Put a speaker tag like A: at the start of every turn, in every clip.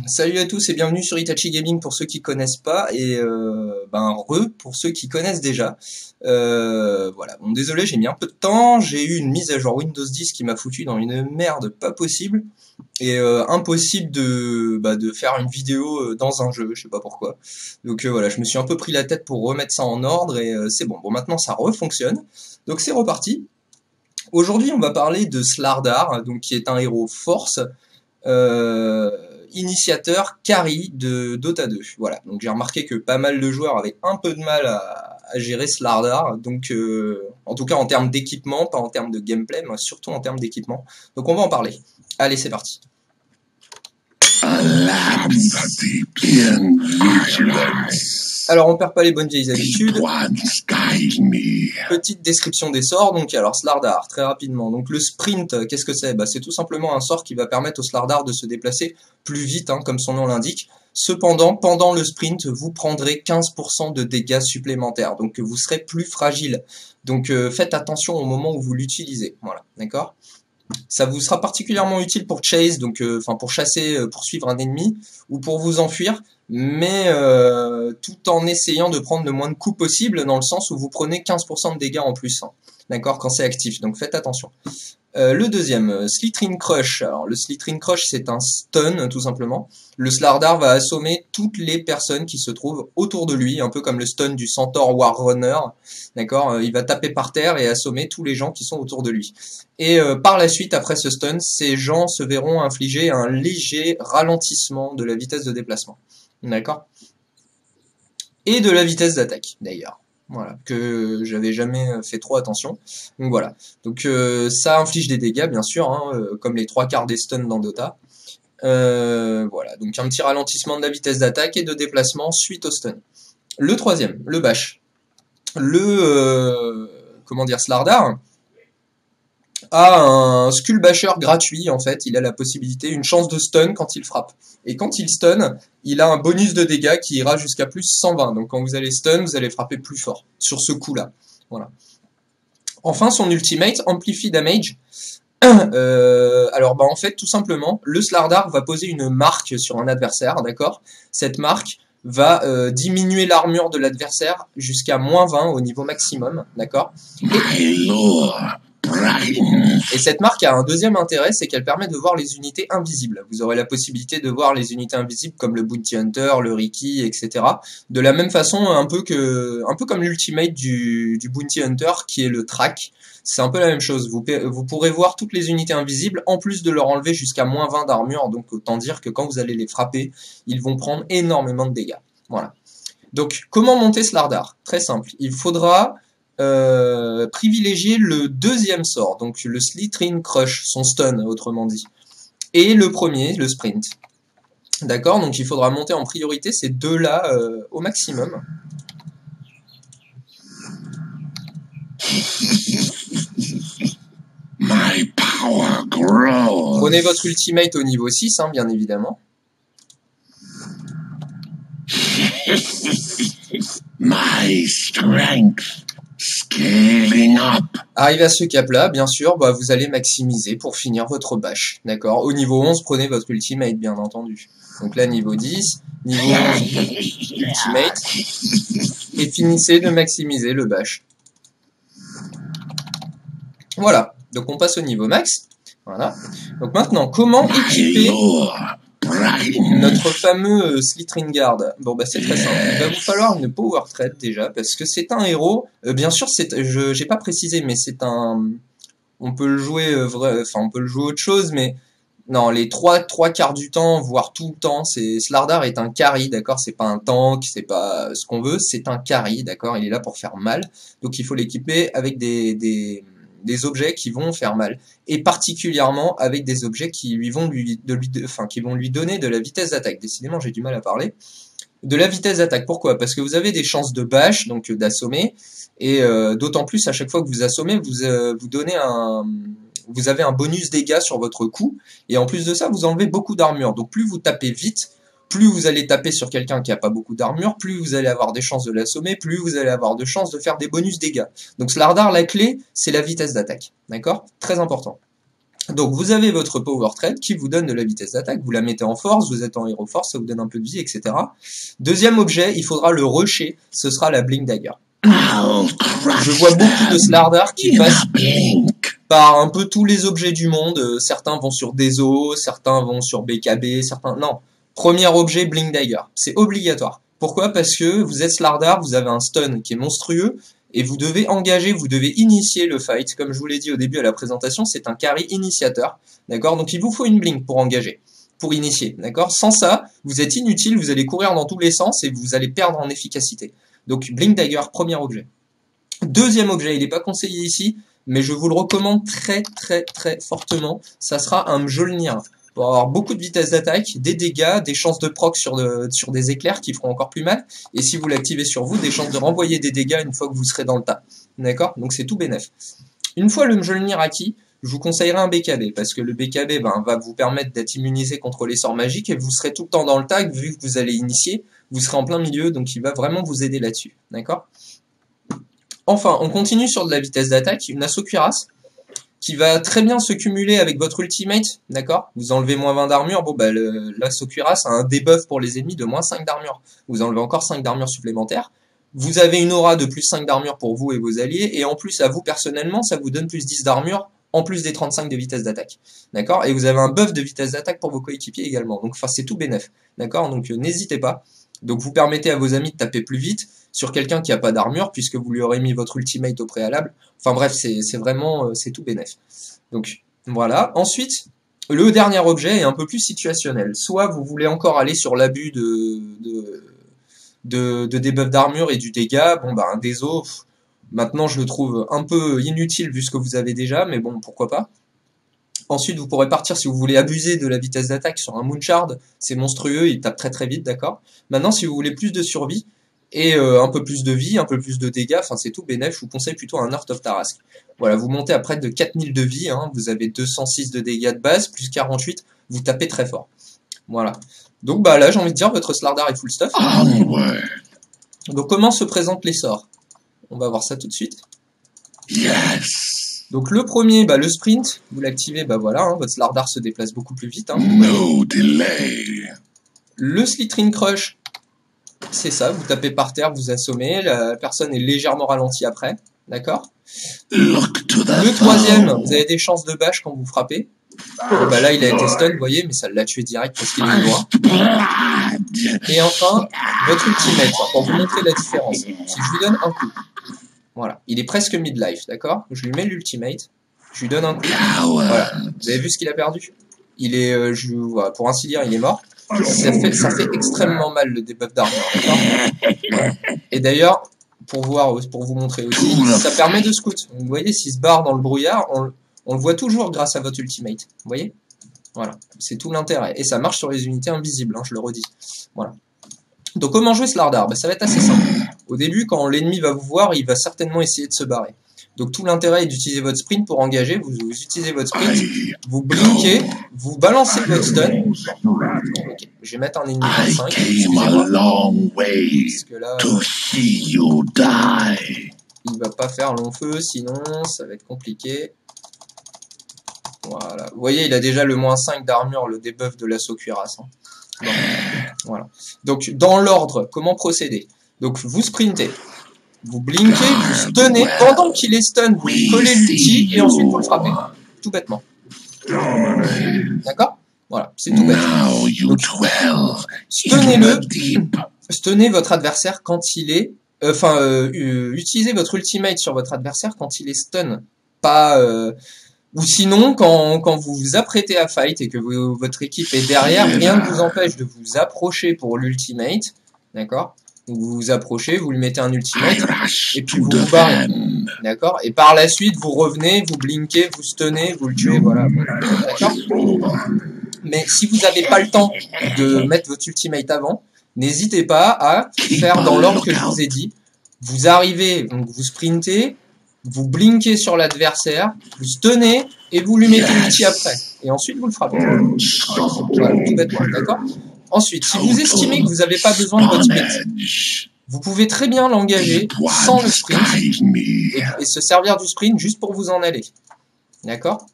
A: Salut à tous et bienvenue sur Itachi Gaming pour ceux qui connaissent pas et pour ceux qui connaissent déjà. Voilà, bon désolé, j'ai mis un peu de temps, j'ai eu une mise à jour Windows 10 qui m'a foutu dans une merde pas possible et impossible de faire une vidéo dans un jeu, je sais pas pourquoi. Donc voilà, je me suis un peu pris la tête pour remettre ça en ordre et c'est bon. Bon, maintenant ça refonctionne. Donc c'est reparti. Aujourd'hui, on va parler de Slardar, donc qui est un héros force. Initiateur carry de Dota 2. Voilà, donc j'ai remarqué que pas mal de joueurs avaient un peu de mal à gérer Slardar, donc en tout cas en termes d'équipement, pas en termes de gameplay, mais surtout en termes d'équipement. Donc on va en parler. Allez, c'est parti. Alors on perd pas les bonnes vieilles habitudes. Petite description des sorts. Donc alors Slardar, très rapidement. Donc le sprint, qu'est-ce que c'est? C'est tout simplement un sort qui va permettre au Slardar de se déplacer plus vite, comme son nom l'indique. Cependant, pendant le sprint, vous prendrez 15% de dégâts supplémentaires. Donc vous serez plus fragile. Donc faites attention au moment où vous l'utilisez. Voilà, d'accord? Ça vous sera particulièrement utile pour chase, donc pour chasser, poursuivre un ennemi, ou pour vous enfuir, mais tout en essayant de prendre le moins de coups possible, dans le sens où vous prenez 15% de dégâts en plus, d'accord, quand c'est actif, donc faites attention. Le deuxième, Slithering Crush. Alors le Slithering Crush, c'est un stun, tout simplement. Le Slardar va assommer toutes les personnes qui se trouvent autour de lui, un peu comme le stun du Centaur War Runner, d'accord. Il va taper par terre et assommer tous les gens qui sont autour de lui. Et par la suite, après ce stun, ces gens se verront infliger un léger ralentissement de la vitesse de déplacement, d'accord, et de la vitesse d'attaque, d'ailleurs. Voilà, que j'avais jamais fait trop attention. Donc voilà. Donc ça inflige des dégâts, bien sûr, comme les 3/4 des stuns dans Dota. Voilà, donc un petit ralentissement de la vitesse d'attaque et de déplacement suite au stun. Le troisième, le bash. Slardar a un Skull Basher gratuit, en fait. Il a la possibilité, une chance de stun quand il frappe. Et quand il stun, il a un bonus de dégâts qui ira jusqu'à plus 120. Donc quand vous allez stun, vous allez frapper plus fort sur ce coup-là. Voilà. Enfin, son ultimate, Amplify Damage. En fait, tout simplement, le Slardar va poser une marque sur un adversaire, d'accord? Cette marque va diminuer l'armure de l'adversaire jusqu'à -20 au niveau maximum, d'accord? Et cette marque a un deuxième intérêt, c'est qu'elle permet de voir les unités invisibles. Vous aurez la possibilité de voir les unités invisibles comme le Bounty Hunter, le Riki, etc. De la même façon, un peu comme l'ultimate du Bounty Hunter qui est le track. C'est un peu la même chose. Vous pourrez voir toutes les unités invisibles en plus de leur enlever jusqu'à -20 d'armure. Donc autant dire que quand vous allez les frapper, ils vont prendre énormément de dégâts. Voilà. Donc comment monter Slardar? Très simple. Il faudra privilégier le deuxième sort, donc le Slithering Crush, son stun autrement dit, et le premier, le sprint. D'accord, donc il faudra monter en priorité ces deux-là au maximum. My power grows. Prenez votre ultimate au niveau 6, bien évidemment. My strength scaling up. Arrivé à ce cap-là, bien sûr, vous allez maximiser pour finir votre bash. D'accord. Au niveau 11, prenez votre ultimate, bien entendu. Donc là, niveau 10, niveau 11, ultimate. Et finissez de maximiser le bash. Voilà. Donc on passe au niveau max. Voilà. Donc maintenant, comment équiper notre fameux Slithering Guard? C'est très simple. Il va vous falloir une Power Trait déjà, parce que c'est un héros. Bien sûr, j'ai pas précisé, mais c'est un. On peut le jouer on peut le jouer autre chose, mais non, les trois quarts du temps, voire tout le temps, Slardar est un carry, d'accord. C'est pas un tank, c'est pas ce qu'on veut, c'est un carry, d'accord. Il est là pour faire mal, donc il faut l'équiper avec des objets qui vont faire mal, et particulièrement avec des objets qui vont lui donner de la vitesse d'attaque. Décidément, j'ai du mal à parler. De la vitesse d'attaque, pourquoi? Parce que vous avez des chances de bash, donc d'assommer, et d'autant plus à chaque fois que vous assommez, vous avez un bonus dégâts sur votre coup, et en plus de ça, vous enlevez beaucoup d'armure. Donc plus vous tapez vite, plus vous allez taper sur quelqu'un qui n'a pas beaucoup d'armure, plus vous allez avoir des chances de l'assommer, plus vous allez avoir de chances de faire des bonus dégâts. Donc Slardar, la clé, c'est la vitesse d'attaque. D'accord? Très important. Donc vous avez votre Power Trade qui vous donne de la vitesse d'attaque, vous la mettez en force, vous êtes en Hero Force, ça vous donne un peu de vie, etc. Deuxième objet, il faudra le rusher, ce sera la Blink Dagger. Je vois beaucoup de Slardar qui passent par un peu tous les objets du monde, certains vont sur des os, certains vont sur BKB, certains... Non, premier objet, Blink Dagger, c'est obligatoire. Pourquoi? Parce que vous êtes Slardar, vous avez un stun qui est monstrueux, et vous devez engager, vous devez initier le fight. Comme je vous l'ai dit au début à la présentation, c'est un carry initiateur, d'accord? Donc il vous faut une blink pour engager, pour initier, d'accord? Sans ça, vous êtes inutile, vous allez courir dans tous les sens et vous allez perdre en efficacité. Donc Blink Dagger, premier objet. Deuxième objet, il n'est pas conseillé ici, mais je vous le recommande très fortement, ça sera un Mjolnir. Pour avoir beaucoup de vitesse d'attaque, des dégâts, des chances de proc sur des éclairs qui feront encore plus mal, et si vous l'activez sur vous, des chances de renvoyer des dégâts une fois que vous serez dans le tas. D'accord? Donc c'est tout bénef. Une fois le Mjolnir acquis, je vous conseillerais un BKB, parce que le BKB va vous permettre d'être immunisé contre les sorts magiques, et vous serez tout le temps dans le tag, vu que vous allez initier, vous serez en plein milieu, donc il va vraiment vous aider là-dessus. D'accord? Enfin, on continue sur de la vitesse d'attaque, une Asso Cuirasse, qui va très bien se cumuler avec votre ultimate, d'accord? Vous enlevez moins 20 d'armure, bon bah l'Asso Cuirasse a un debuff pour les ennemis de moins 5 d'armure. Vous enlevez encore 5 d'armure supplémentaires. Vous avez une aura de plus 5 d'armure pour vous et vos alliés, et en plus à vous personnellement, ça vous donne plus 10 d'armure, en plus des 35 de vitesse d'attaque. D'accord? Et vous avez un buff de vitesse d'attaque pour vos coéquipiers également. Donc enfin c'est tout bénef. D'accord? Donc n'hésitez pas. Donc vous permettez à vos amis de taper plus vite sur quelqu'un qui n'a pas d'armure, puisque vous lui aurez mis votre ultimate au préalable. Enfin bref, c'est vraiment, c'est tout bénef. Donc voilà. Ensuite, le dernier objet est un peu plus situationnel. Soit vous voulez encore aller sur l'abus de debuff d'armure et du dégât. Bon bah un déso, maintenant je le trouve un peu inutile vu ce que vous avez déjà, mais bon pourquoi pas. Ensuite, vous pourrez partir si vous voulez abuser de la vitesse d'attaque sur un Moonshard, c'est monstrueux, il tape très vite, d'accord? Maintenant, si vous voulez plus de survie, et un peu plus de vie, un peu plus de dégâts, enfin c'est tout bénef, je vous conseille plutôt un Heart of Tarrasque. Voilà, vous montez à près de 4000 de vie, hein, vous avez 206 de dégâts de base, plus 48, vous tapez très fort. Voilà. Donc bah là, j'ai envie de dire, votre Slardar est full stuff. Donc comment se présentent les sorts? On va voir ça tout de suite. Donc le premier, bah, le sprint, vous l'activez, bah voilà, hein, votre Slardar se déplace beaucoup plus vite. Hein, le Slitrin Crush, c'est ça, vous tapez par terre, vous assommez, la personne est légèrement ralentie après, d'accord? Le troisième, vous avez des chances de bâche quand vous frappez. Bon, bah là il a été stun, vous voyez, mais ça l'a tué direct parce qu'il est loin. Et enfin, votre ultimate, pour vous montrer la différence. Si je lui donne un coup, voilà, il est presque midlife, d'accord? Je lui mets l'ultimate, je lui donne un coup, voilà. Vous avez vu ce qu'il a perdu? Il est, voilà, pour ainsi dire, il est mort. Ça fait extrêmement mal le debuff d'armure, d'accord? Et d'ailleurs, pour vous montrer aussi, ça permet de scout. Vous voyez, s'il se barre dans le brouillard, on le voit toujours grâce à votre ultimate. Vous voyez? Voilà, c'est tout l'intérêt. Et ça marche sur les unités invisibles, hein, je le redis. Voilà. Donc comment jouer Slardar? Ça va être assez simple. Au début, quand l'ennemi va vous voir, il va certainement essayer de se barrer. Donc tout l'intérêt est d'utiliser votre sprint pour engager. Vous utilisez votre sprint, vous blinkez, vous balancez votre stun. Okay. Je vais mettre un ennemi 25. Parce que là, il va pas faire long feu, sinon ça va être compliqué. Voilà. Vous voyez, il a déjà le moins 5 d'armure, le debuff de l'Asso Cuirasse. Hein. Bon. Voilà. Donc dans l'ordre, comment procéder? Donc vous sprintez. Vous blinkez, vous stunnez, pendant qu'il est stun, vous collez l'ulti et ensuite vous le frappez. Tout bêtement. D'accord? Voilà, c'est tout bête. Donc, stunnez-le, stunnez votre adversaire quand il est... utilisez votre ultimate sur votre adversaire quand il est stun. Pas... ou sinon, quand vous vous apprêtez à fight et que votre équipe est derrière, rien ne vous empêche de vous approcher pour l'ultimate. D'accord? Vous vous approchez, vous lui mettez un ultimate, et puis vous vous barrez. D'accord? Et par la suite, vous revenez, vous blinkez, vous stunnez, vous le tuez, voilà. D'accord? Mais si vous n'avez pas le temps de mettre votre ultimate avant, n'hésitez pas à faire dans l'ordre que je vous ai dit. Vous arrivez, donc vous sprintez, vous blinkez sur l'adversaire, vous stunnez, et vous lui mettez l'ulti après. Et ensuite, vous le frappez. Voilà, tout bêtement, d'accord? Ensuite, si vous estimez que vous n'avez pas besoin de votre sprint, vous pouvez très bien l'engager sans le sprint et se servir du sprint juste pour vous en aller. D'accord?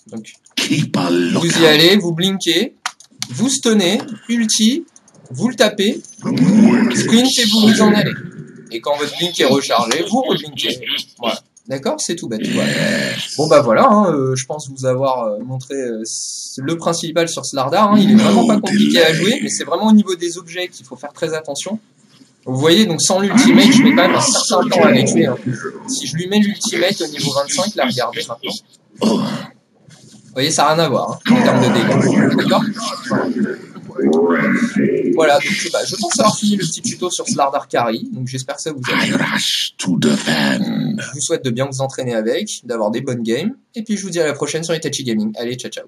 A: Donc, Vous y allez, vous blinkez, vous stunnez, ulti, vous le tapez, sprint et vous vous en allez. Et quand votre blink est rechargé, vous reblinkez. Voilà. D'accord, c'est tout bête. Voilà. Bon bah voilà, hein, je pense vous avoir montré le principal sur Slardar. Hein. Il est vraiment pas compliqué à jouer, mais c'est vraiment au niveau des objets qu'il faut faire très attention. Vous voyez, donc sans l'ultimate, je mets quand même un certain temps à les tuer. Hein. Si je lui mets l'ultimate au niveau 25, là, regardez maintenant. Vous voyez, ça n'a rien à voir hein, en termes de dégâts. D'accord ? Voilà, donc bah, je pense avoir fini le petit tuto sur Slardar Carry. Donc j'espère que ça vous a plu. Je vous souhaite de bien vous entraîner avec, d'avoir des bonnes games. Et puis je vous dis à la prochaine sur Itachi Gaming. Allez, ciao ciao.